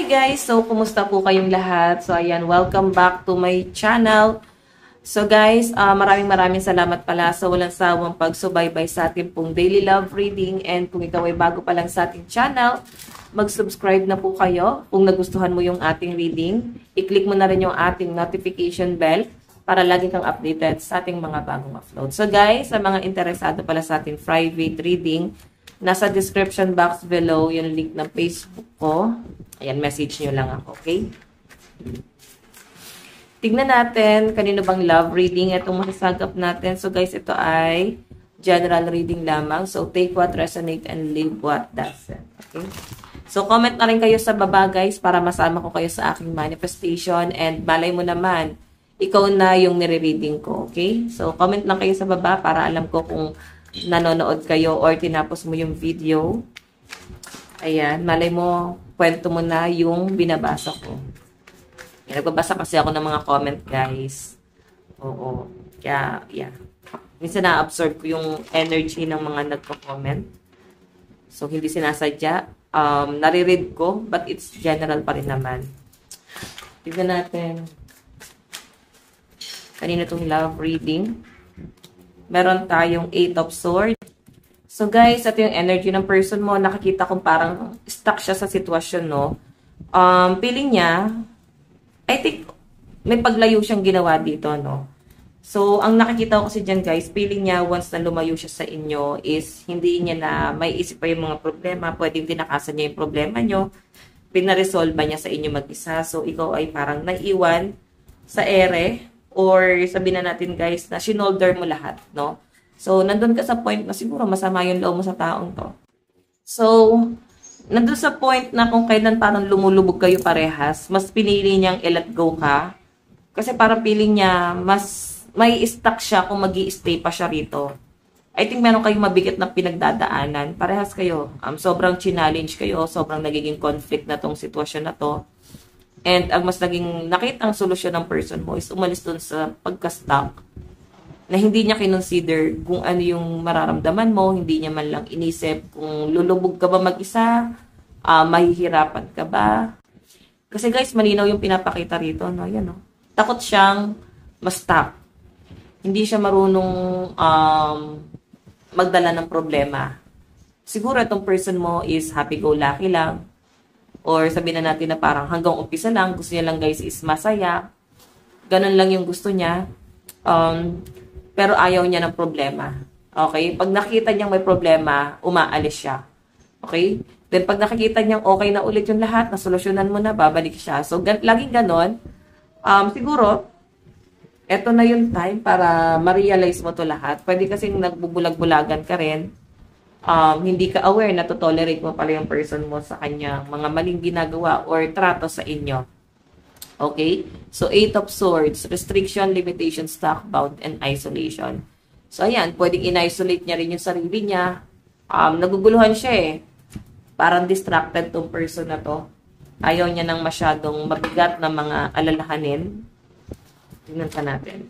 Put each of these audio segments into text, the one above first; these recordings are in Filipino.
guys! So, kumusta po kayong lahat? So, ayan, welcome back to my channel. So, guys, maraming salamat pala sa walang sawang pagsubaybay sa ating pong daily love reading. And kung ikaw ay bago pa lang sa ating channel, mag-subscribe na po kayo. Kung nagustuhan mo yung ating reading, i-click mo na rin yung ating notification bell para lagi kang updated sa ating mga bagong upload. So, guys, sa mga interesado pala sa ating private reading, nasa description box below yung link ng Facebook ko. Ayan, message nyo lang ako, okay? Tignan natin kanino bang love reading itong masasagap natin. So guys, ito ay general reading lamang. So take what resonate and leave what doesn't. Okay? So comment na rin kayo sa baba guys para masama ko kayo sa aking manifestation. And malay mo naman, ikaw na yung nire-reading ko. Okay? So comment lang kayo sa baba para alam ko kung nanonood kayo or tinapos mo yung video. Ayan, malay mo, kwento mo na yung binabasa ko. Nagbabasa kasi ako ng mga comment, guys. Oo. Kaya, yeah. Minsan na-absorb ko yung energy ng mga nagko-comment. So, hindi sinasadya. Nare-read ko, but it's general pa rin naman. Tignan natin. Kanina itong love reading. Meron tayong 8 of Swords. So guys, ito yung energy ng person mo. Nakikita kong parang stuck siya sa sitwasyon, no? Feeling niya, I think, may paglayo siyang ginawa dito, no? So, ang nakikita ko kasi dyan, guys, feeling niya, once na lumayo siya sa inyo, is hindi niya na may isip pa yung mga problema. Pwedeng tinakasan niya yung problema nyo. Pinaresolve niya sa inyo mag-isa. So, ikaw ay parang naiwan sa ere. Or sabihin na natin guys na shinolder mo lahat, no? So, nandun ka sa point na siguro masama yung loob mo sa taong to. So, nandun sa point na kung kailan parang lumulubog kayo parehas, mas pinili niyang i-let go ka. Kasi parang feeling niya, mas may stuck siya kung mag-i-stay pa siya rito. I think meron kayong mabigat na pinagdadaanan. Parehas kayo. Sobrang challenge kayo, sobrang nagiging conflict na tong sitwasyon na to. And ang mas naging nakitang solusyon ng person mo is umalis dun sa pagka-stuck na hindi niya kinonsider kung ano yung mararamdaman mo, hindi niya man lang inisip kung lulubog ka ba mag-isa, mahihirapan ka ba. Kasi guys, malinaw yung pinapakita rito, no? Yan, no? Takot siyang ma-stuck. Hindi siya marunong magdala ng problema. Siguro itong person mo is happy-go-lucky lang. Or sabihin na natin na parang hanggang umpisa lang, gusto niya lang guys is masaya. Ganun lang yung gusto niya. Pero ayaw niya ng problema. Okay? Pag nakita niyang may problema, umaalis siya. Okay? Then pag nakikita niyang okay na ulit yung lahat, nasolusyonan mo na, babalik siya. So, laging ganon. Siguro, eto na yung time para ma-realize mo to lahat. Pwede kasing nagbubulag-bulagan ka rin. Hindi ka aware na to-tolerate mo pala yung person mo sa kanyang mga maling ginagawa or trato sa inyo. Okay? So, 8 of Swords, restriction, limitation, stuck, bound, and isolation. So, ayan, pwedeng in-isolate niya rin yung sarili niya. Naguguluhan siya eh. Parang distracted tong person na to. Ayaw niya ng masyadong mabigat na mga alalahanin. Tingnan pa natin.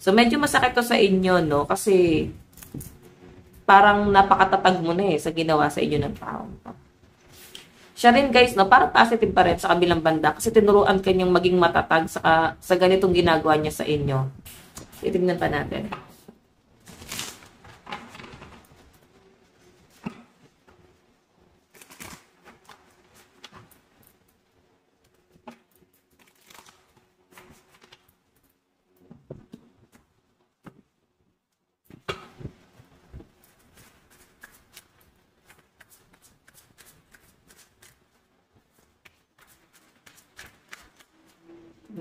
So, medyo masakit to sa inyo, no? Kasi, parang napakatatag mo na eh sa ginawa sa inyo ng tao. Siya rin, guys, no? Parang positive pa rin sa kabilang banda. Kasi tinuruan kanyang maging matatag sa ganitong ginagawa niya sa inyo. Titignan pa natin.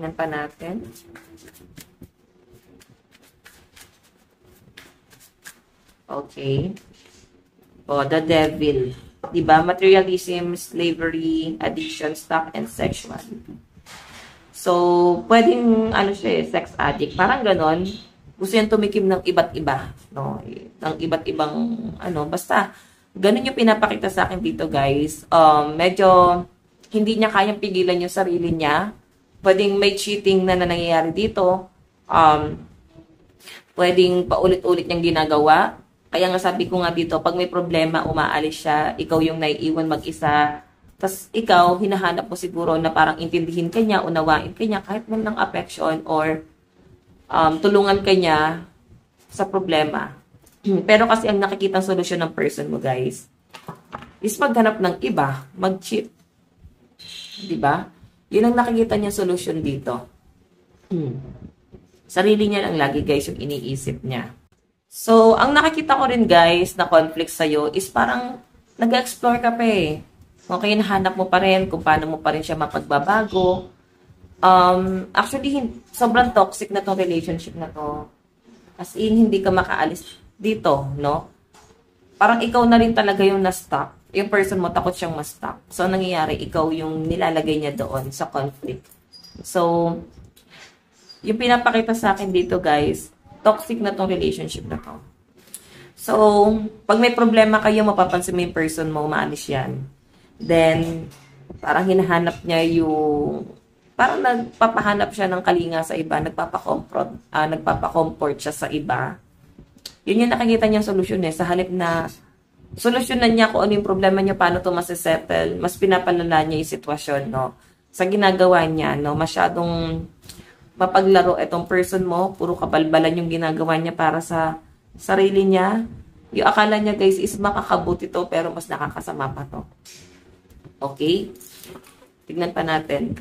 Tingnan pa natin. Okay. The Devil. Diba? Materialism, slavery, addiction, stock, and sexual. So, pwedeng, siya sex addict. Parang ganon. Gusto yan tumikim ng iba't iba. No? Ng iba't ibang, basta, ganon yung pinapakita sa akin dito, guys. Medyo, hindi niya kayang pigilan yung sarili niya. Pwedeng may cheating na nangyayari dito. Pwedeng paulit-ulit niyang ginagawa. Kaya nga sabi ko nga dito, pag may problema, umaalis siya, ikaw yung naiiwan mag-isa. Tapos ikaw, hinahanap mo siguro na parang intindihin ka niya, unawain ka niya, kahit man ng affection or tulungan ka niya sa problema. Pero kasi ang nakikitang solusyon ng person mo, guys, is maghanap ng iba, mag-cheat. Diba? Yun ang nakikita niya solusyon dito. Sarili niya lang lagi, guys, yung iniisip niya. So, ang nakikita ko rin, guys, na conflict sa'yo is parang nag-explore ka pa eh. Okay, nahanap mo pa rin kung paano mo pa rin siya mapagbabago. Actually, sobrang toxic na tong relationship na to. As in, hindi ka makaalis dito, no? Parang ikaw na rin talaga yung na-stuck. Yung person mo, takot siyang ma-stuck. So, nangyayari, ikaw yung nilalagay niya doon sa conflict. So, yung pinapakita sa akin dito, guys, toxic na tong relationship na to. So, pag may problema kayo, mapapansin mo yung person mo, umaalis yan. Then, parang hinahanap niya yung, parang nagpapahanap siya ng kalinga sa iba, nagpapakomfort siya sa iba. Yun yung nakikita niyang solusyon eh. Sa halip na solusyonan niya kung ano yung problema niya, paano to masisettle, mas pinapalala niya yung sitwasyon, no? Sa ginagawa niya, no? Masyadong mapaglaro itong person mo, puro kabalbalan yung ginagawa niya para sa sarili niya. Yung akala niya, guys, is makakabuti to, pero mas nakakasama pa to. Okay? Tignan pa natin.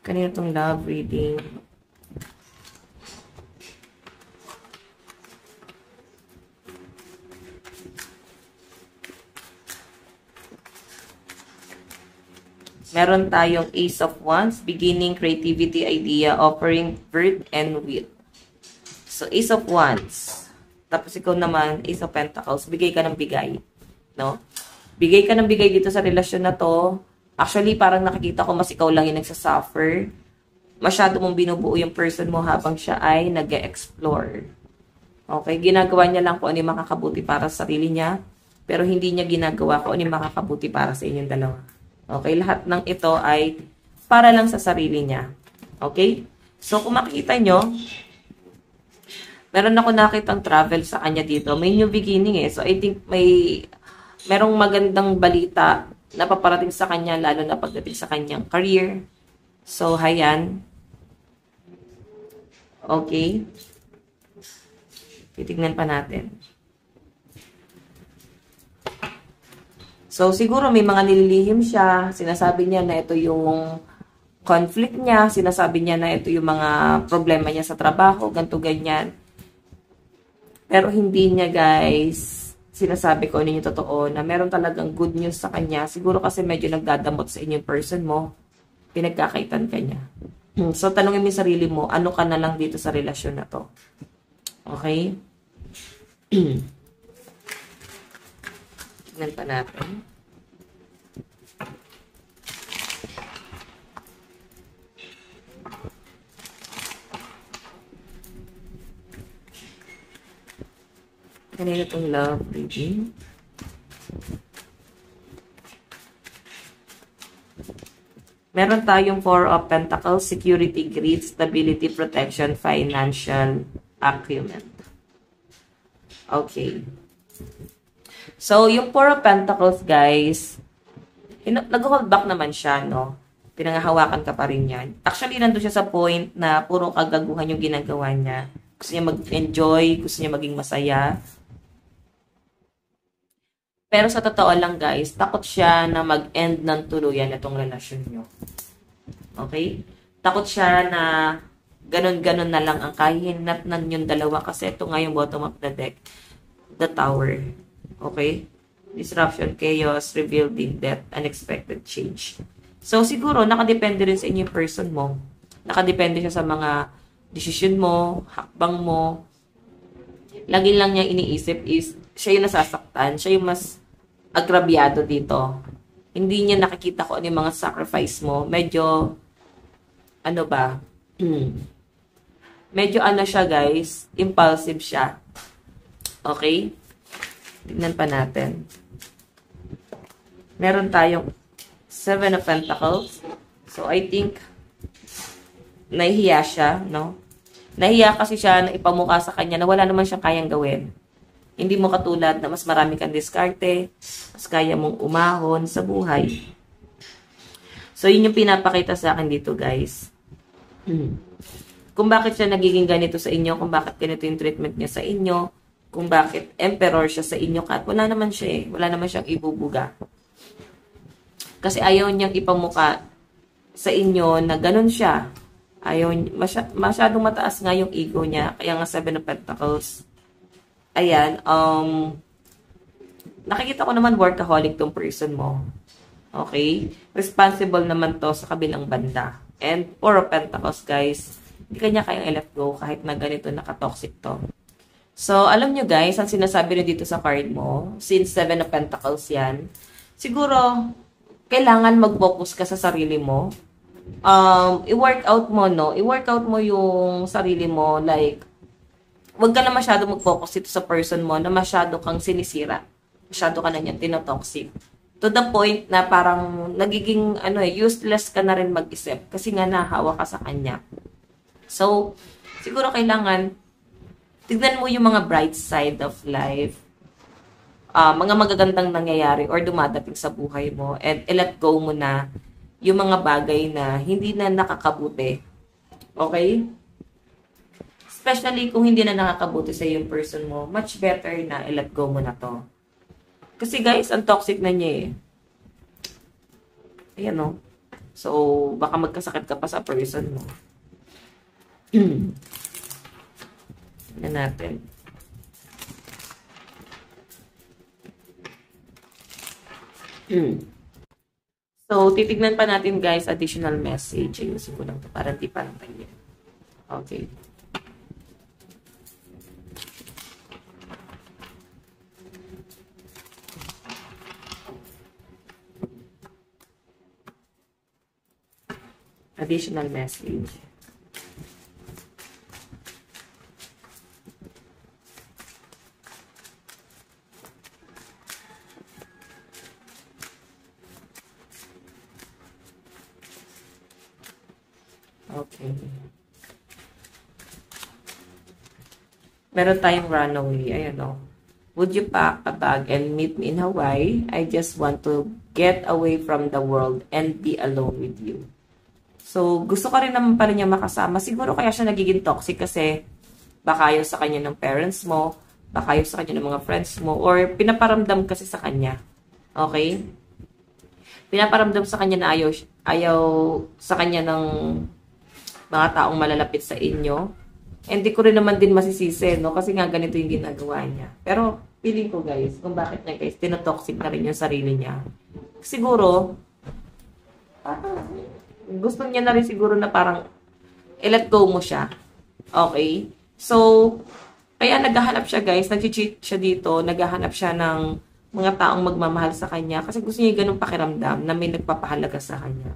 Kanina itong love reading. Meron tayong Ace of Wands, beginning, creativity, idea, offering, birth, and will. So, Ace of Wands. Tapos ikaw naman, Ace of Pentacles, bigay ka ng bigay. No? Bigay ka ng bigay dito sa relasyon na to. Actually, parang nakikita ko mas ikaw lang yung nagsasuffer. Masyado mong binubuo yung person mo habang siya ay nag-explore. Okay? Ginagawa niya lang kung ano yung makakabuti para sa sarili niya. Pero hindi niya ginagawa kung ano yung makakabuti para sa inyong dalawa. Okay, lahat ng ito ay para lang sa sarili niya. Okay? So, kung makikita nyo, meron ako nakitang travel sa kanya dito. May new beginning eh. So, I think merong magandang balita na paparating sa kanya, lalo na pagdating sa kanyang career. So, hayan. Okay? Titignan pa natin. So, siguro may mga nililihim siya. Sinasabi niya na ito yung conflict niya. Sinasabi niya na ito yung mga problema niya sa trabaho, ganito, ganyan. Pero hindi niya, guys, sinasabi ko ano yung totoo, na meron talagang good news sa kanya. Siguro kasi medyo nagdadamot sa inyong person mo. Pinagkakaitan ka niya. So, tanungin mo yung sarili mo, ano ka na lang dito sa relasyon na to? Okay? Tignan pa natin. Kanina itong love reading. Meron tayong Four of Pentacles, security, greed, stability, protection, financial acumen. Okay. So, yung Four of Pentacles, guys, nag-hold back naman siya, no? Pinangahawakan ka pa rin yan. Actually, nandun siya sa point na puro kagaguhan yung ginagawa niya. Gusto niya mag-enjoy, gusto niya maging masaya. Pero sa totoo lang, guys, takot siya na mag-end ng tuluyan itong relasyon nyo. Okay? Takot siya na ganun-ganun na lang ang kahinatnan yung dalawa kasi ito nga yung bottom of the deck. The Tower. Okay? Disruption, chaos, rebuilding, death, unexpected change. So, siguro, nakadepende rin sa inyo yung person mo. Nakadepende siya sa mga desisyon mo, hakbang mo. Lagi lang niya iniisip is, siya yung nasasaktan, siya yung mas agrabyado dito. Hindi niya nakikita ko ano yung mga sacrifice mo. Medyo, ano ba? Medyo ano siya, guys, impulsive siya. Okay? Tignan pa natin. Meron tayong Seven of Pentacles. So, I think, nahihiya siya, no? Nahihiya kasi siya na ipamukha sa kanya na wala naman siyang kayang gawin. Hindi mo katulad na mas marami kang diskarte, mas kaya mong umahon sa buhay. So, yun yung pinapakita sa akin dito, guys. Kung bakit siya nagiging ganito sa inyo, kung bakit ganito yung treatment niya sa inyo, kung bakit emperor siya sa inyo, kat wala naman siya eh. Wala naman siyang ibubuga. Kasi ayaw niyang ipamukha sa inyo na ganun siya. Ayaw, masyadong mataas nga yung ego niya. Kaya nga Seven of Pentacles. Ayan, nakikita ko naman workaholic tong person mo. Okay? Responsible naman to sa kabilang banda. And Four of Pentacles, guys, hindi kanya kayang i-let go kahit na ganito nakatoxic to. So, alam nyo guys, ang sinasabi rin dito sa card mo, since Seven of Pentacles yan, siguro, kailangan mag-focus ka sa sarili mo. I-workout mo, no? I-workout mo yung sarili mo, like, wag ka na masyado mag-focus dito sa person mo na masyado kang sinisira. Masyado ka na niyan tinotoxic. To the point na parang nagiging useless ka na rin mag-isip kasi nga nahawa ka sa kanya. So, siguro kailangan tignan mo yung mga bright side of life. Mga magagandang nangyayari or dumadating sa buhay mo and i-let go mo na yung mga bagay na hindi na nakakabuti. Okay? Especially kung hindi na nakakabuti sa yung person mo, much better na i-let go mo na to. Kasi guys, ang toxic na niya eh. Ayan o. So, baka magkasakit ka pa sa person mo. Yan natin. So, titignan pa natin guys, additional message. Ayusin ko lang ito para di pantay yan. Okay. Additional message. Okay. Meron tayong runaway. Ayan o. Would you pack a bag and meet me in Hawaii? I just want to get away from the world and be alone with you. So, gusto ka rin naman pala niya makasama. Siguro kaya siya nagiging toxic kasi baka ayaw sa kanya ng parents mo, baka ayaw sa kanya ng mga friends mo, or pinaparamdam kasi sa kanya. Okay? Pinaparamdam sa kanya na ayaw sa kanya ng mga taong malalapit sa inyo. Hindi ko rin naman din masisisi, no? Kasi nga ganito yung ginagawa niya. Pero, feeling ko guys, kung bakit niya guys, tinotoxic na rin yung sarili niya. Siguro, gusto niya na rin siguro na parang i-let go mo siya. Okay? So, kaya naghahanap siya guys, nag-cheat siya dito, naghahanap siya ng mga taong magmamahal sa kanya kasi gusto niya ganung pakiramdam na may nagpapahalaga sa kanya.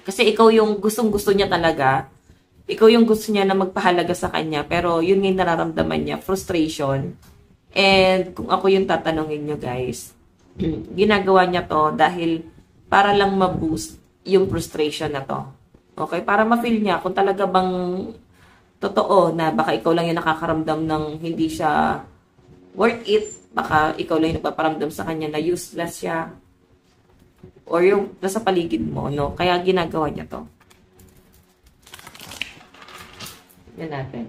Kasi ikaw yung gustong-gusto niya talaga, ikaw yung gusto niya na magpahalaga sa kanya, pero yun yung nararamdaman niya, frustration. And kung ako yung tatanungin nyo guys, ginagawa niya to dahil para lang ma-boost yung frustration na to. Okay? Para ma-feel niya kung talaga bang totoo na baka ikaw lang yung nakakaramdam ng hindi siya worth it. Baka ikaw lang yung nagpaparamdam sa kanya na useless siya. Or yung nasa paligid mo, no? Kaya ginagawa niya to. Yan natin.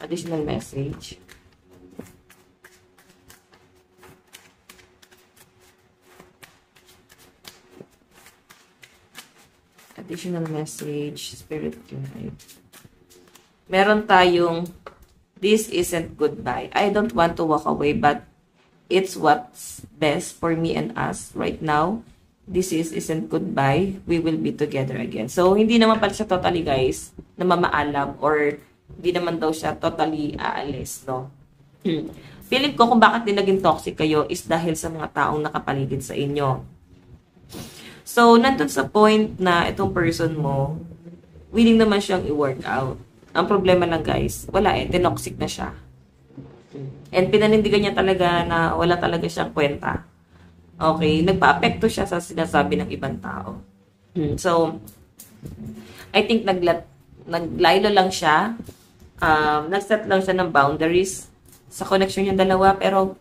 Additional message. Additional message, spirit guide. Meron tayong, this isn't goodbye. I don't want to walk away, but it's what's best for me and us right now. This isn't goodbye. We will be together again. So, hindi naman pala siya totally, guys, na mamaalam or hindi naman daw siya totally aalis, no? Feeling ko kung bakit din naging toxic kayo is dahil sa mga taong nakapaligid sa inyo. So, nandun sa point na itong person mo, willing naman siyang i-work out. Ang problema lang guys, wala eh, tinoxic na siya. And pinanindigan niya talaga na wala talaga siyang kwenta. Okay, nagpa-apekto siya sa sinasabi ng ibang tao. So, I think naglaylo lang siya. Nag-set lang siya ng boundaries sa connection yung dalawa. Pero,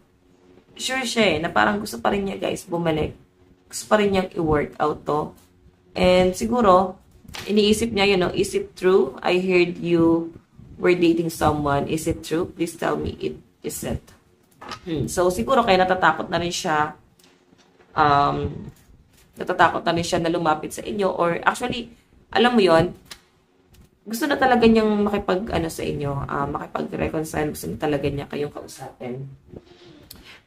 sure siya na parang gusto pa rin niya guys bumalik. Gusto pa rin niyang i-work out to. And siguro, iniisip niya, is it true? I heard you were dating someone. Is it true? Please tell me it isn't. So, siguro kaya natatakot na rin siya. Natatakot na rin siya na lumapit sa inyo. Or actually, alam mo yon, gusto na talaga niyang sa inyo, makipag-reconcile. Gusto na talaga niya kayong kausapin.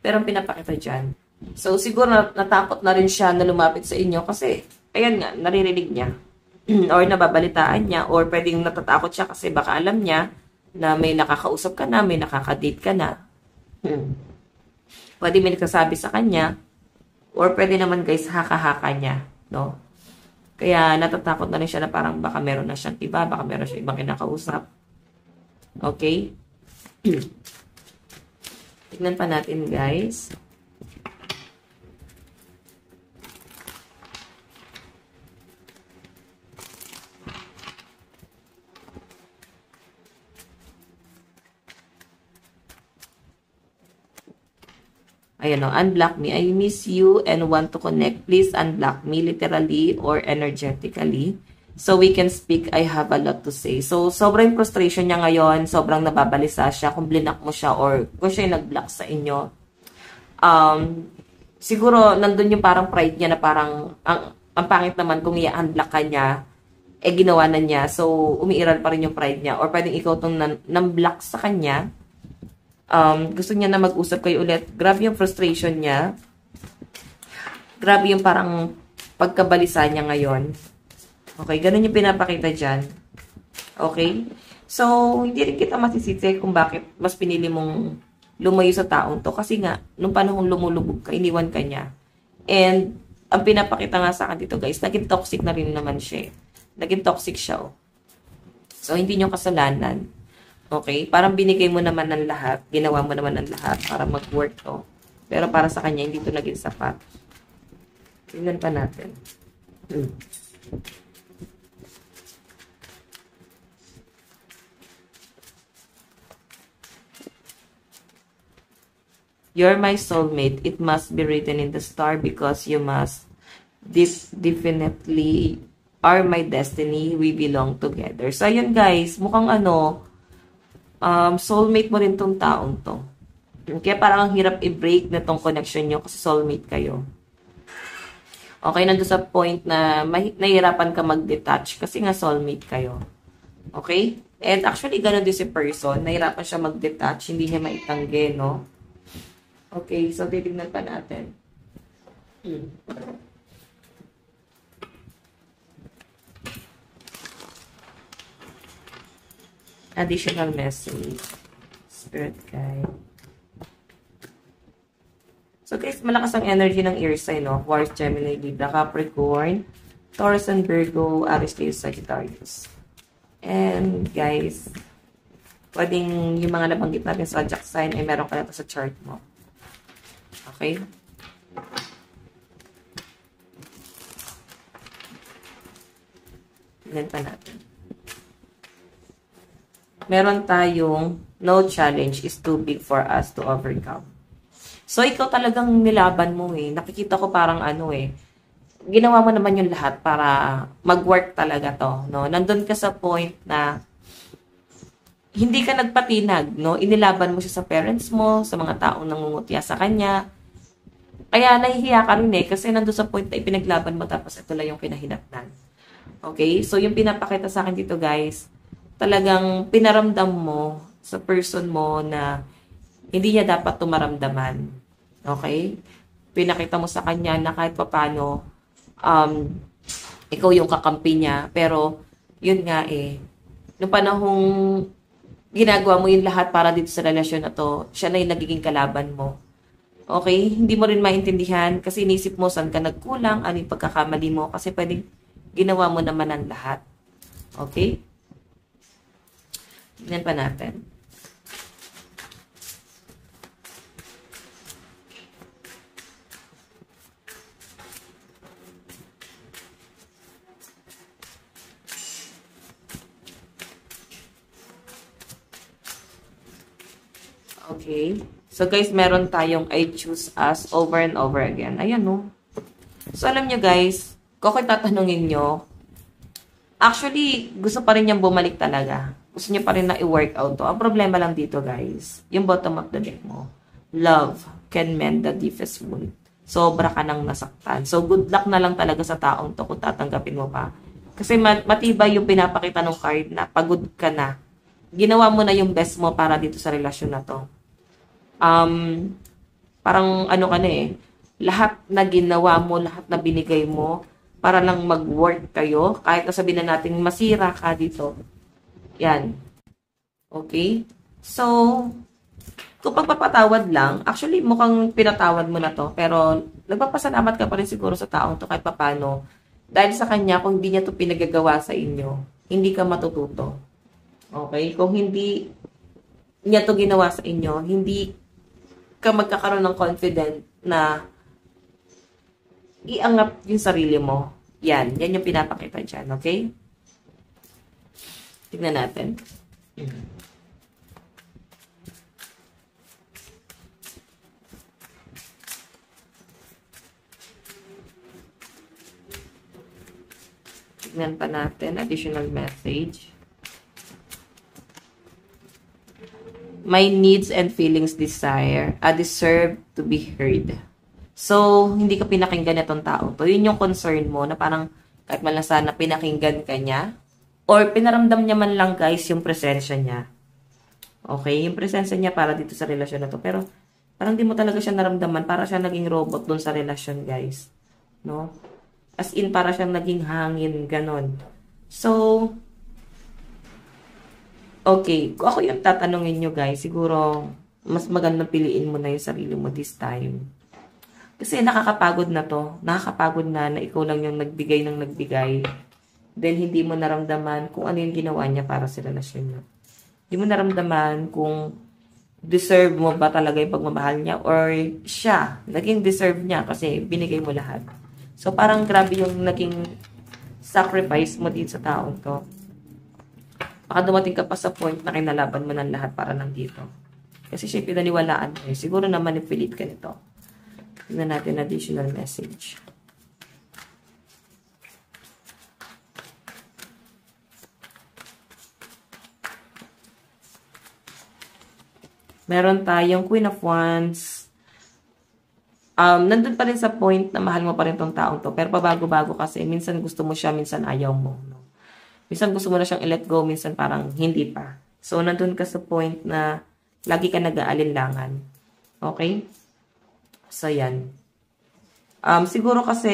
Pero ang pinapakita dyan, so siguro natakot na rin siya na lumapit sa inyo kasi, ayan nga, naririnig niya. Or nababalitaan niya. Or pwedeng natatakot siya kasi baka alam niya na may nakakausap ka na, may nakakadate ka na. Pwede may nagsasabi sa kanya. Or pwede naman guys, haka-haka niya. No? Kaya natatakot na rin siya na parang baka meron na siyang iba, baka meron siyang ibang kinakausap. Okay? Tignan pa natin guys. Ayan o, unblock me. I miss you and want to connect. Please unblock me literally or energetically. So we can speak. I have a lot to say. So sobrang frustration niya ngayon. Sobrang nababalisa siya kung blinak mo siya or kung siya yung nag-block sa inyo. Siguro nandun yung parang pride niya na parang ang pangit naman kung i-unblock ka niya, ginawa na niya. So umiiral pa rin yung pride niya. Or pwedeng ikaw itong nang-block sa kanya. Gusto niya na mag-usap kayo ulit. Grabe yung frustration niya. Grabe yung parang pagkabalisa niya ngayon. Okay, ganun yung pinapakita dyan. Okay? So, hindi rin kita masisisi kung bakit mas pinili mong lumayo sa taong to. Kasi nga, nung panahon lumulubog ka, iniwan ka niya. And, ang pinapakita nga sa akin dito guys, naging toxic na rin naman siya. Naging toxic siya. So, hindi nyo kasalanan. Okay? Parang binigay mo naman ng lahat. Ginawa mo naman ng lahat para mag-work to. Pero para sa kanya, hindi to naging sapat. Tingnan pa natin. You're my soulmate. It must be written in the star because you must. This definitely are my destiny. We belong together. So, ayun guys. Mukhang soulmate mo rin tong taong to. Kaya parang ang hirap i-break na tong connection nyo kasi soulmate kayo. Okay, nandun sa point na nahihirapan ka mag-detach kasi nga soulmate kayo. Okay? And actually, ganun din si person. Nahihirapan siya mag-detach. Hindi niya maitanggi, no? Okay, so titignan pa natin. Additional message. Spirit guide. So guys, malakas ang energy ng ear sign, no? Aquarius, Gemini, Libra, Capricorn, Taurus, and Virgo, Aries, Leo, Sagittarius. And guys, pwedeng yung mga nabanggit natin sa zodiac sign ay meron ka na ito sa chart mo. Okay? Tignan pa natin. Meron tayong no challenge is too big for us to overcome. So, ikaw talagang nilaban mo eh. Nakikita ko parang ginawa mo naman yung lahat para mag-work talaga to. No? Nandun ka sa point na hindi ka nagpatinag. No? Inilaban mo siya sa parents mo, sa mga taong nangungutya sa kanya. Kaya nahihiya ka rin kasi nandun sa point na ipinaglaban mo tapos ito lang yung kinahinatnan. Okay? So, yung pinapakita sa akin dito guys, talagang pinaramdam mo sa person mo na hindi niya dapat tumaramdaman. Okay? Pinakita mo sa kanya na kahit papano, ikaw yung kakampi niya. Pero, yun nga nung panahong ginagawa mo yung lahat para dito sa relasyon na to, siya na yung nagiging kalaban mo. Okay? Hindi mo rin maintindihan kasi inisip mo saan ka nagkulang, ano yung pagkakamali mo, kasi pwedeng ginawa mo naman ang lahat. Okay? Tignan pa natin. Okay. So, guys, meron tayong I choose us over and over again. Ayan, no? So, alam nyo, guys, kung ako'y tatanungin nyo, actually, gusto pa rin niyang bumalik talaga. Gusto niya pa rin na i-workout to. Ang problema lang dito, guys, yung bottom of the deck mo. Love can mend the deepest wound. Sobra ka nang nasaktan. So, good luck na lang talaga sa taong to kung tatanggapin mo pa. Kasi matibay yung pinapakita ng card na pagod ka na. Ginawa mo na yung best mo para dito sa relasyon na to. Parang ano ka na eh, lahat na ginawa mo, lahat na binigay mo, para lang mag-work kayo, kahit na sabihin na natin masira ka dito. Yan. Okay? So, kung pagpapatawad lang, actually mukhang pinatawad mo na to, pero nagpapasalamat ka pa rin siguro sa taong to kahit papano. Dahil sa kanya, kung hindi niya to pinagagawa sa inyo, hindi ka matututo. Okay? Kung hindi niya to ginawa sa inyo, hindi ka magkakaroon ng confident na iangat yung sarili mo. Yan. Yan yung pinapakita dyan. Okay? Tignan natin. Tignan pa natin. Additional message. My needs and feelings deserve to be heard. So, hindi ka pinakinggan itong tao to. Yun yung concern mo na parang kahit man lang sana pinakinggan ka niya or pinaramdam niya man lang guys yung presensya niya. Okay? Yung presensya niya para dito sa relasyon na to. Pero parang di mo talaga siya naramdaman. Para siya naging robot dun sa relasyon guys. No? As in, para siyang naging hangin. Ganon. So, okay, kung ako yung tatanungin nyo guys, siguro mas magandang piliin mo na yung sarili mo this time. Kasi nakakapagod na to. Nakakapagod na ikaw lang yung nagbigay ng nagbigay. Then hindi mo naramdaman kung ano yung ginawa niya para sa relasyon niya. Hindi mo naramdaman kung deserve mo ba talaga yung pagmamahal niya or siya, naging deserve niya kasi binigay mo lahat. So parang grabe yung naging sacrifice mo dito sa taong to. Baka dumating ka pa sa point na kinalaban mo ng lahat para nandito. Kasi siya pinaniwalaan mo. Siguro na manipulate ka nito. Tignan natin additional message. Meron tayong Queen of Wands. Nandun pa rin sa point na mahal mo pa rin tong taong to. Pero pabago-bago kasi. Minsan gusto mo siya, minsan ayaw mo. No? Minsan gusto mo na siyang i-let go, minsan parang hindi pa. So, nandun ka sa point na lagi ka nag-aalinlangan. Okay? So, yan. Siguro kasi,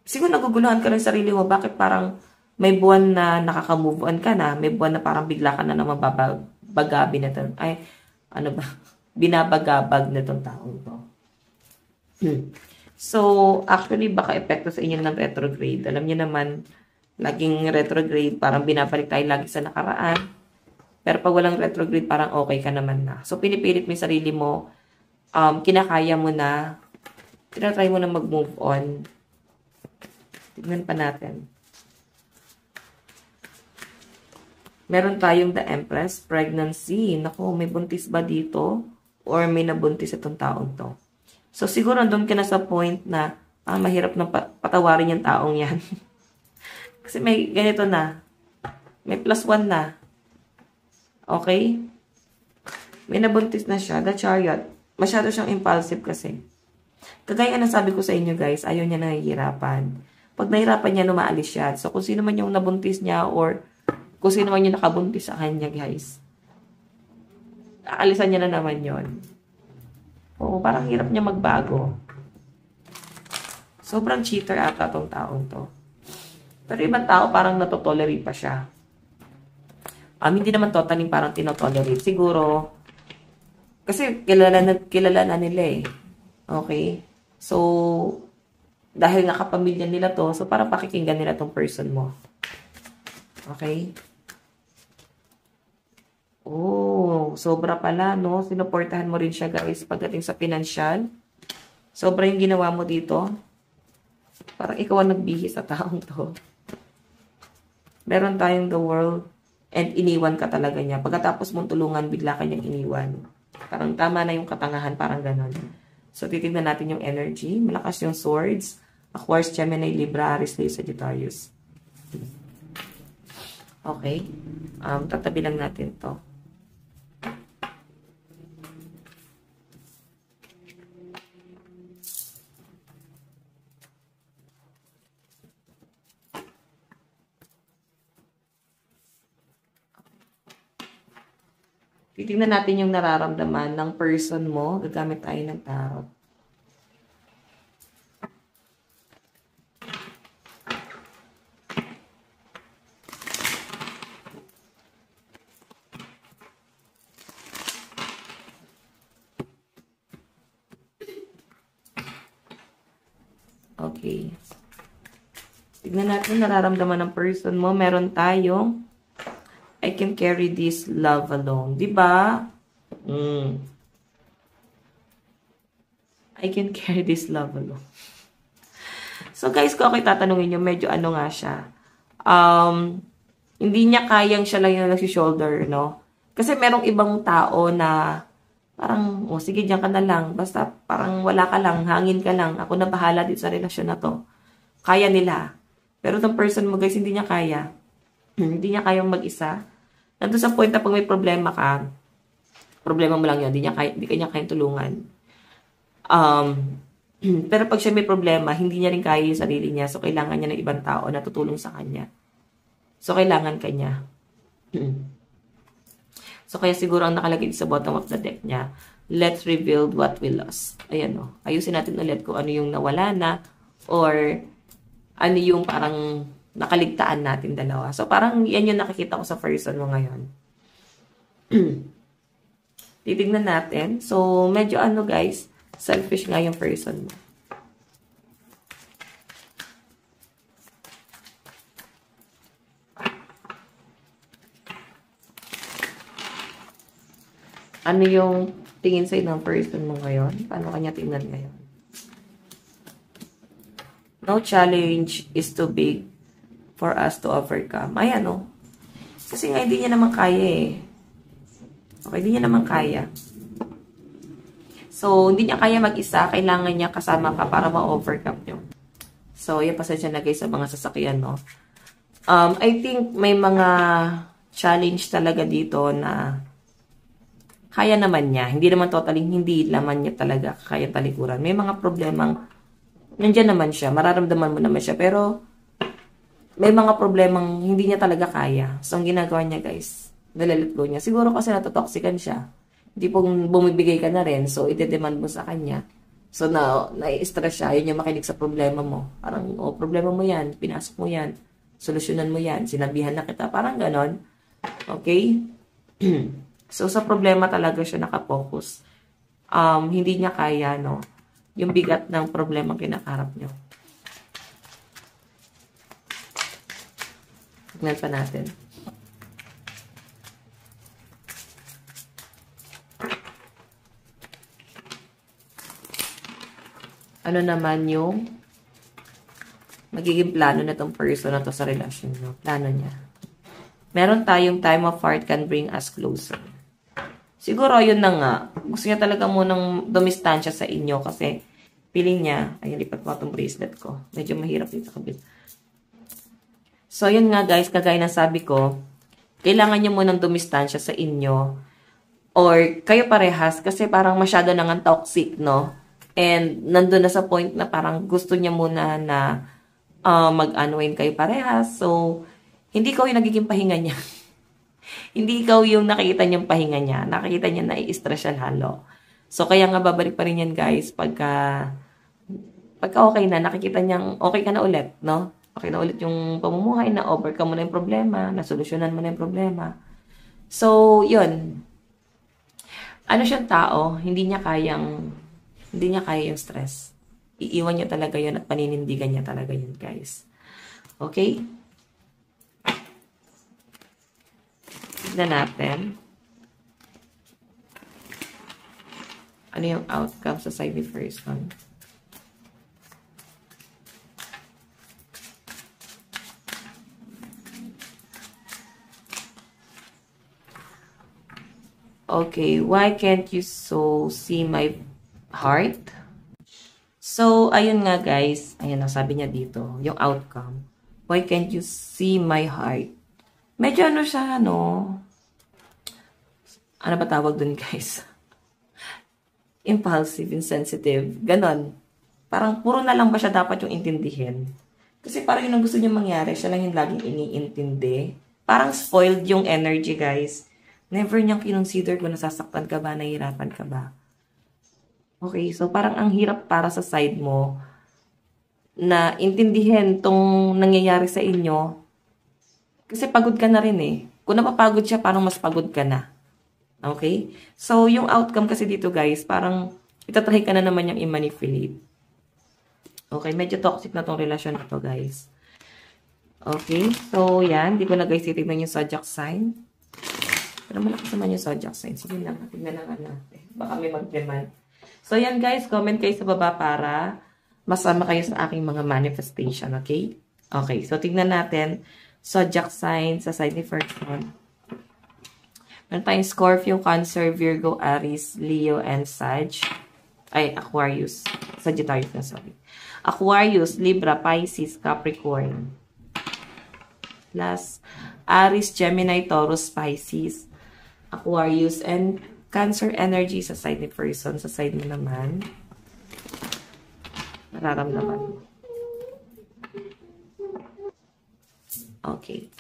siguro naguguluhan ka rin sa sarili mo. Bakit parang may buwan na nakaka-move on ka na, may buwan na parang bigla ka na naman babagabi na ito. Ay, ano ba? Binabagabag na itong taong to. So, actually, baka epekto sa inyo ng retrograde. Alam niyo naman, laging retrograde, parang binabalik tayo lagi sa nakaraan. Pero pag walang retrograde, parang okay ka naman na. So, pinipilit mo yung sarili mo, kinakaya mo na, tinatry mo na mag-move on. Tignan pa natin. Meron tayong the Empress, pregnancy. Naku, may buntis ba dito? Or may nabuntis itong taong to? So, siguro nandun ka na sa point na, mahirap na patawarin yung taong yan. Kasi may ganito na. May +1 na. Okay? May nabuntis na siya. The Chariot. Masyado siyang impulsive kasi. Kagaya na sabi ko sa inyo guys, ayaw niya nahihirapan. Pag nahirapan niya, umaalis siya. So, kung sino man yung nabuntis niya or kung sino man yung nakabuntis sa kanya guys, aalisan niya na naman yon. Oo, parang hirap niya magbago. Sobrang cheater ata tong taong to. Pero ibang tao parang natotolerate pa siya. Hindi naman totally parang tinotolerate. Siguro, kasi kilala na nila eh. Okay? So, dahil nga kapamilya nila to, so parang pakikinggan nila tong person mo. Okay? Oh, sobra pala, no? Sinuportahan mo rin siya, guys, pagdating sa financial. Sobra yung ginawa mo dito. Parang ikaw ang nagbihis sa taong to. Meron tayong the world and iniwan ka talaga niya. Pagkatapos mong tulungan, bigla ka niyang iniwan. Parang tama na yung katangahan, parang ganon. So, titignan natin yung energy. Malakas yung swords. Aquarius, Gemini, Libra, Aries, Leo, Sagittarius. Okay. Tatabi lang natin to. Titignan natin yung nararamdaman ng person mo. Gagamit tayo ng tarot. Okay. Tignan natin yung nararamdaman ng person mo. Meron tayong I can carry this love alone. Diba? I can carry this love alone. So guys, kung ako'y tatanungin nyo, medyo ano nga siya. Hindi niya kayang siya lang yung nag-shoulder, no? Kasi merong ibang tao na parang, oh sige, diyan ka na lang. Basta parang wala ka lang, hangin ka lang. Ako na bahala dito sa relasyon na to. Kaya nila. Pero itong person mo guys, hindi niya kaya. Hindi niya kayang mag-isa. Nandun sa point na pag may problema ka, problema mo lang yun, hindi ka niya kayang tulungan. Pero pag siya may problema, hindi niya rin kaya yung sarili niya. So, kailangan niya ng ibang tao na tutulong sa kanya. So, kailangan ka niya. So, kaya siguro ang nakalagay sa bottom of the deck niya, let's rebuild what we lost. Ayan o. Ayusin natin ulit kung ano yung nawala na or ano yung parang nakaligtaan natin dalawa. So, parang yan yung nakikita ko sa person mo ngayon. Titignan natin. So, medyo ano guys, selfish nga yung person mo. Ano yung tingin sa'yo ng person mo ngayon? Paano kanya tingnan ngayon? No challenge is too big for us to overcome. Ayan, no? Kasi nga, hindi niya naman kaya eh. Okay, hindi niya naman kaya. So, hindi niya kaya mag-isa. Kailangan niya kasama ka para ma-overcome nyo. So, yan, pasensya na guys sa mga sasakyan, no? I think may mga challenge talaga dito na kaya naman niya. Hindi naman totally, hindi naman niya talaga kaya talikuran. May mga problemang nandiyan naman siya. Mararamdaman mo naman siya. Pero, may mga problemang hindi niya talaga kaya. So, ang ginagawa niya, guys, nalalit go niya. Siguro kasi natotoxican siya. Hindi pong bumibigay ka na rin. So, ide-demand mo sa kanya. So, nai-stress siya. Yun yung makinig sa problema mo. Parang, oh, problema mo yan. Pinasok mo yan. Solusyonan mo yan. Sinabihan na kita. Parang ganon. Okay? So, sa problema talaga siya nakapokus. Hindi niya kaya, no? Yung bigat ng problema kinakarap niyo. Tignan pa natin. Ano naman yung magiging plano na itong person na to sa relasyon nyo? Plano niya. Meron tayong time of heart can bring us closer. Siguro, yun na nga. Gusto niya talaga munang dumistansya sa inyo kasi feeling niya, ayun, lipat mo itong bracelet ko. Medyo mahirap dito kabit. So, yun nga guys, kagaya ng sabi ko, kailangan niyo munang dumistansya sa inyo or kayo parehas kasi parang masyado nang toxic, no? And nandun na sa point na parang gusto niya muna na mag-unwind kayo parehas. So, hindi ikaw yung nagiging pahinga niya. Hindi ikaw yung nakikita niyang pahinga niya. Nakikita niya na i-stress siya lalo. So, kaya nga babalik pa rin yan guys pagka okay na, nakikita niyang okay ka na ulit, no? Okay na ulit yung pamumuhay, na overcome mo na yung problema, na solusyonan mo na yung problema. So, yun. Ano siyang tao, hindi niya kaya yung stress. Iiwan niya talaga yun at paninindigan niya talaga yun, guys. Okay? Tignan natin. Ano yung outcome sa side ni person? Okay, why can't you see my heart? So, ayun nga guys, ayun ang sabi niya dito, yung outcome. Why can't you see my heart? Medyo ano siya, ano ba tawag dun guys? Impulsive, insensitive, ganon. Parang puro na lang ba siya dapat yung intindihin? Kasi parang yun ang gusto niya mangyari, siya lang yung laging iniintindi. Parang spoiled yung energy guys. Never niyang kinonsider kung nasasaktan ka ba, nahihirapan ka ba. Okay, so parang ang hirap para sa side mo na intindihin tong nangyayari sa inyo. Kasi pagod ka na rin eh. Kung napapagod siya, parang mas pagod ka na. Okay? So, yung outcome kasi dito guys, parang itatry ka na naman yung i-manipulate. Okay, medyo toxic na tong relasyon na to guys. Okay, so yan. Di ko na guys titignan yung zodiac sign. Pero malakas naman yung zodiac sign. Sige lang, tignan lang natin. Baka may mag-demand. So, yan guys. Comment kayo sa baba para masama kayo sa aking mga manifestation. Okay? Okay. So, tignan natin. Zodiac sign sa side ni person. Meron tayong Scorpio, Cancer, Virgo, Aries, Leo, and Sag. Ay, Aquarius. Sagittarius na, sorry. Aquarius, Libra, Pisces, Capricorn. Plus, Aries, Gemini, Taurus, Pisces, Aquarius, and Cancer energy sa side ni person. Sa side mo naman, nararamdaman. Okay.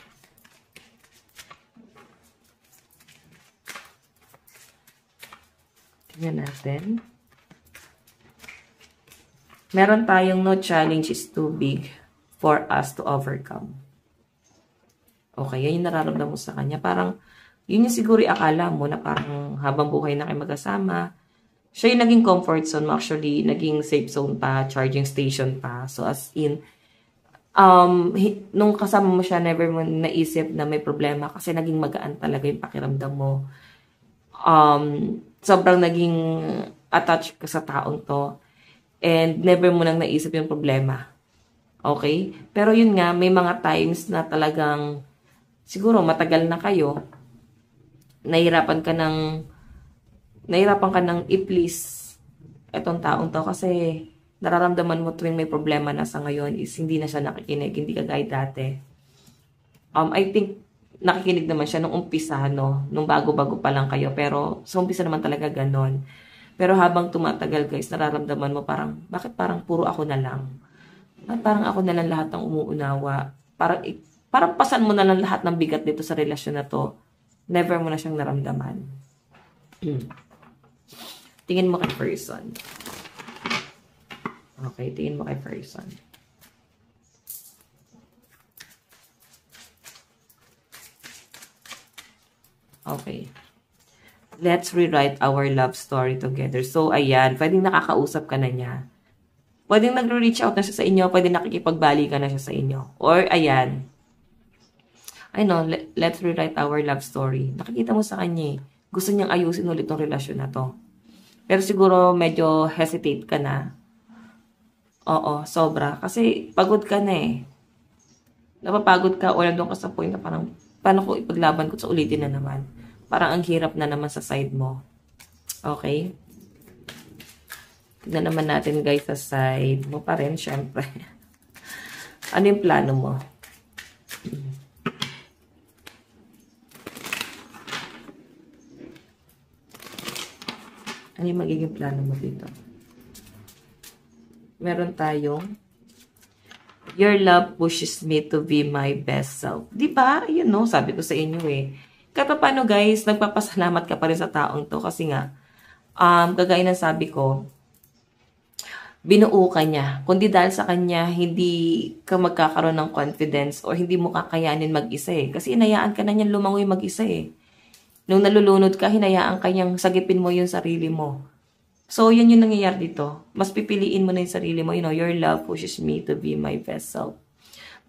Tingnan natin. Meron tayong no challenge is too big for us to overcome. Okay, yan yung nararamdaman mo sa kanya. Parang, yun yung siguro akala mo na parang habang buhay na kayo magkasama, siya yung naging comfort zone mo. Actually, naging safe zone pa, charging station pa. So, as in, nung kasama mo siya, never mo naisip na may problema kasi naging magaan talaga yung pakiramdam mo. Sobrang naging attached ka sa taong to. And never mo nang naisip yung problema. Okay? Pero yun nga, may mga times na talagang siguro matagal na kayo, nahirapan ka ng i-please etong taong to kasi nararamdaman mo tuwing may problema na sa ngayon is hindi na siya nakikinig, hindi kagaya dati. I think nakikinig naman siya nung umpisa, no? Nung bago-bago pa lang kayo. Pero sa umpisa naman talaga ganon. Pero habang tumatagal guys, nararamdaman mo parang, bakit parang puro ako na lang? Parang ako na lang lahat ng umuunawa. Parang pasan mo na lang lahat ng bigat dito sa relasyon na to. Never mo na siyang naramdaman. Tingin mo kay person. Okay, tingin mo kay person. Okay. Let's rewrite our love story together. So, ayan. Pwedeng nakakausap ka na niya. Pwedeng nag-reach out na siya sa inyo. Pwedeng nakikipagbalikan na siya sa inyo. Or, ayan. I know, let's rewrite our love story. Nakikita mo sa kanya eh. Gusto niyang ayusin ulit ng relasyon na to. Pero siguro, medyo hesitate ka na. Oo, sobra. Kasi, pagod ka na eh. Napapagod ka o nandun ka sa point na parang, paano ko ipaglaban ko sa ulitin na naman? Parang ang hirap na naman sa side mo. Okay? Tignan naman natin guys sa side mo pa rin, syempre. Ano yung plano mo? Ano yung magiging plano mo dito? Meron tayong your love pushes me to be my best self. Diba? Yun no, sabi ko sa inyo eh. Kahit paano guys, nagpapasalamat ka pa rin sa taong to kasi nga, kagaya ng sabi ko, binuo ka niya. Kundi dahil sa kanya, hindi ka magkakaroon ng confidence or hindi mo kakayanin mag-isa eh. Kasi hinayaan ka na niyan lumangoy mag-isa eh. Nung nalulunod ka, hinayaan ka niyang sagipin mo yung sarili mo. So, yan yung nangyayari dito. Mas pipiliin mo na yung sarili mo. You know, your love pushes me to be my best self.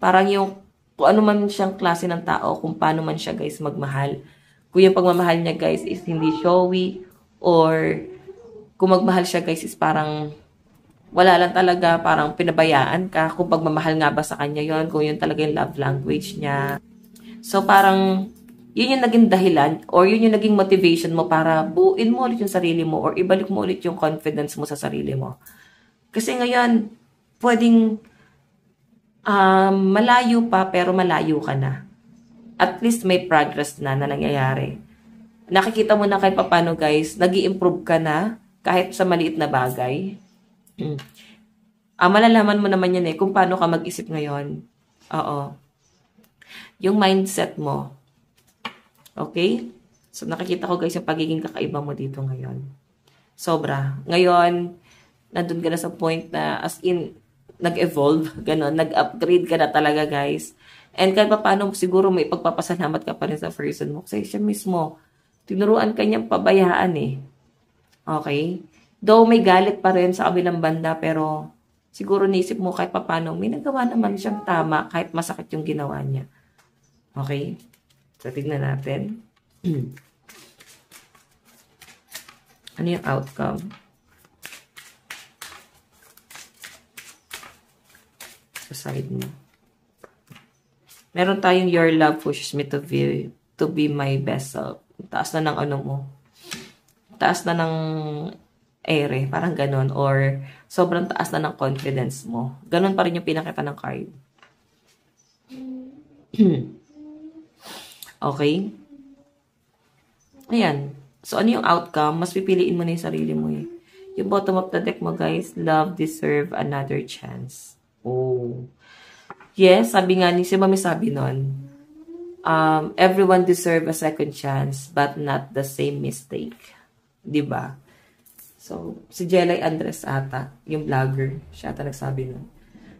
Parang yung kung ano man siyang klase ng tao, kung paano man siya guys magmahal. Kung yung pagmamahal niya guys is hindi showy or kung magmahal siya guys is parang wala lang talaga, parang pinabayaan ka kung pagmamahal nga ba sa kanya yon, kung yun talaga yung love language niya. So parang yun yung naging dahilan or yun yung naging motivation mo para buuin mo ulit yung sarili mo or ibalik mo ulit yung confidence mo sa sarili mo. Kasi ngayon, pwedeng malayo pa pero malayo ka na. At least may progress na nangyayari. Nakikita mo na kahit paano guys, nag-i-improve ka na kahit sa maliit na bagay. Malalaman mo naman yan kung paano ka mag-isip ngayon. Oo. Yung mindset mo. Okay? So, nakikita ko guys yung pagiging kakaiba mo dito ngayon. Sobra. Ngayon, nandun ka na sa point na as in, nag-evolve, gano'n, nag-upgrade ka na talaga guys. And kahit pa paano, siguro may pagpapasalamat ka pa rin sa person mo. Kasi siya mismo, tinuruan ka niyang pabayaan Okay? Though may galit pa rin sa kabilang banda, pero siguro naisip mo kahit pa paano, may nagawa naman siyang tama kahit masakit yung ginawa niya. Okay? So, tignan natin. Ano yung outcome? Sa side mo. Meron tayong your love pushes me to be my best self. Taas na ng ano mo. Taas na ng ere. Parang ganon. Or sobrang taas na ng confidence mo. Ganon pa rin yung pinakita ng card. Okay? Ayan. So, ano yung outcome? Mas pipiliin mo na yung sarili mo Yung bottom of the deck mo, guys, love deserve another chance. Oh. Yes, sabi nga ni si Mami sabi nun, everyone deserve a second chance, but not the same mistake. Diba? So, si Jelay Andres ata, yung vlogger, siya ata nagsabi nun.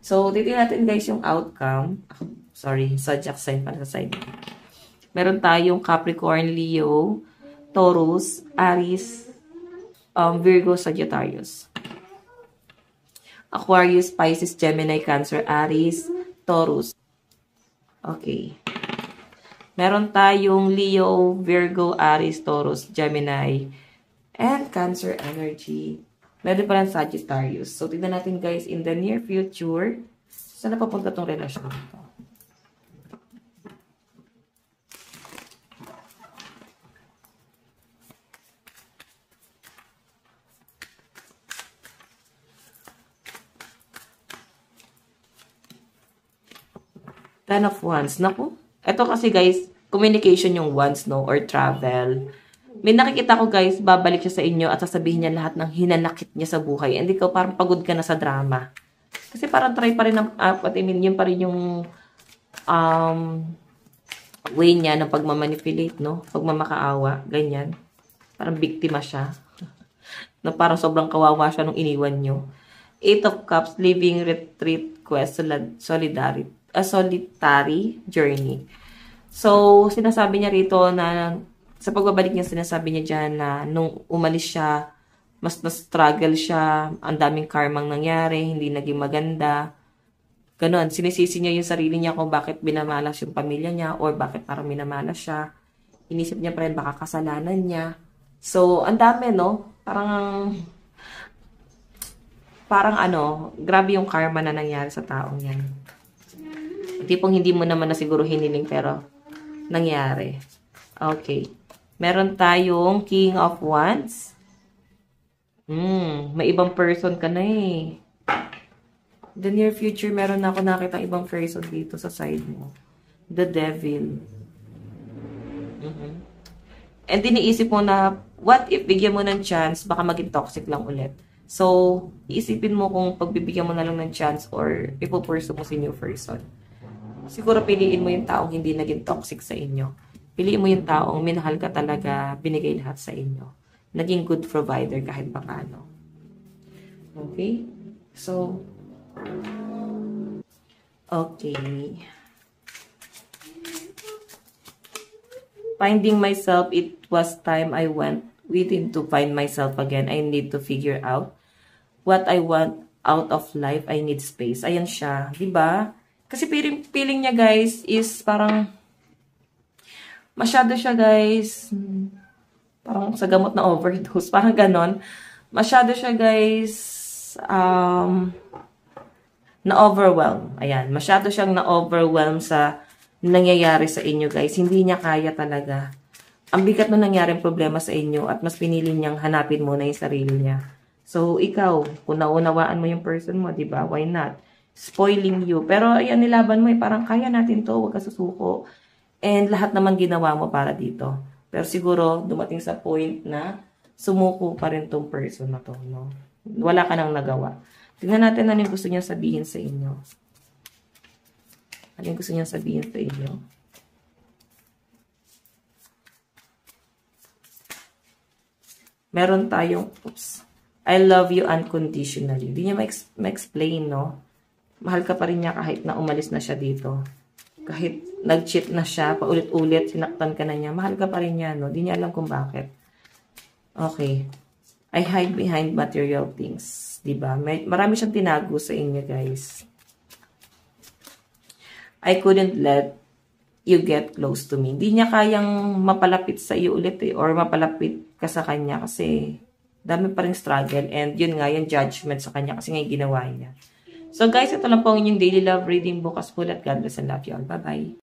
So, titignan natin guys yung outcome. Sorry, zodiac sign para sa side. Meron tayong Capricorn, Leo, Taurus, Aries, Virgo, Sagittarius. Aquarius, Pisces, Gemini, Cancer, Aries, Taurus. Okay. Meron tayong Leo, Virgo, Aries, Taurus, Gemini, and Cancer energy. Meron pa lang Sagittarius. So, tignan natin guys, in the near future, saan na papunta tong relasyon nito? Ten of Wands. Naku. Ito kasi guys, communication yung wands, no? Or travel. May nakikita ko guys, babalik siya sa inyo at sasabihin niya lahat ng hinanakit niya sa buhay. And ikaw parang pagod ka na sa drama. Kasi parang try pa rin ng, yun pa rin yung way niya ng pagmamanipulate, no? Pagmamakaawa. Ganyan. Parang biktima siya. Na parang sobrang kawawa siya nung iniwan nyo. Eight of Cups, living retreat quest, solitary journey. So, sinasabi niya rito na sa pagbabalik niya, sinasabi niya dyan na nung umalis siya, mas na-struggle siya, ang daming karmang nangyari, hindi naging maganda. Ganon, sinisisi niya yung sarili niya kung bakit binamalas yung pamilya niya or bakit parang minamalas siya. Inisip niya pa rin baka kasalanan niya. So, ang dami, no? Parang grabe yung karma na nangyari sa taong yan. Tipong hindi mo naman na siguro hiniling pero nangyari. Okay. Meron tayong King of Wands. May ibang person ka na The near future, meron na ako nakita ibang person dito sa side mo. The Devil. And iniisip mo na, what if bigyan mo ng chance, baka maging toxic lang ulit. So, iisipin mo kung pagbibigyan mo na lang ng chance or ipupurso mo si new person. Siguro piliin mo yung taong hindi naging toxic sa inyo. Piliin mo yung taong minahal ka talaga, binigay lahat sa inyo. Naging good provider kahit pa paano. Okay? So, okay. Finding myself, it was time I went within to find myself again. I need to figure out what I want out of life. I need space. Ayan siya. Diba? Kasi feeling niya guys is parang masyado siya guys parang sa gamot na overdose. Parang ganon. Masyado siya, guys, na-overwhelm. Ayan, masyado siyang na-overwhelm sa nangyayari sa inyo, guys. Hindi niya kaya talaga. Ang bigat nung nangyaring problema sa inyo at mas pinili niyang hanapin muna yung sarili niya. So, ikaw, kung naunawaan mo yung person mo, di ba? Why not? Spoiling you. Pero, ayan, nilaban mo eh. Parang kaya natin to, huwag ka susuko. And lahat naman ginawa mo para dito. Pero siguro, dumating sa point na sumuko pa rin tong person na to, no? Wala ka nang nagawa. Tingnan natin ano yung gusto niya sabihin sa inyo. Ano yung gusto niya sabihin sa inyo? Meron tayong, oops, I love you unconditionally. Hindi niya ma-explain, no? Mahal ka pa rin niya kahit na umalis na siya dito. Kahit nag-cheat na siya, paulit-ulit, sinaktan ka na niya, mahal ka pa rin niya, no? Hindi niya alam kung bakit. Okay. I hide behind material things. Diba? Marami siyang tinago sa inyo, guys. I couldn't let you get close to me. Hindi niya kayang mapalapit sa iyo ulit eh, or mapalapit ka sa kanya kasi dami pa rin struggle and yun nga, yung judgment sa kanya kasi nga yung ginawa niya. So guys, ito lang po ang inyong daily love reading. Bukas po at God bless and love you all. Bye-bye.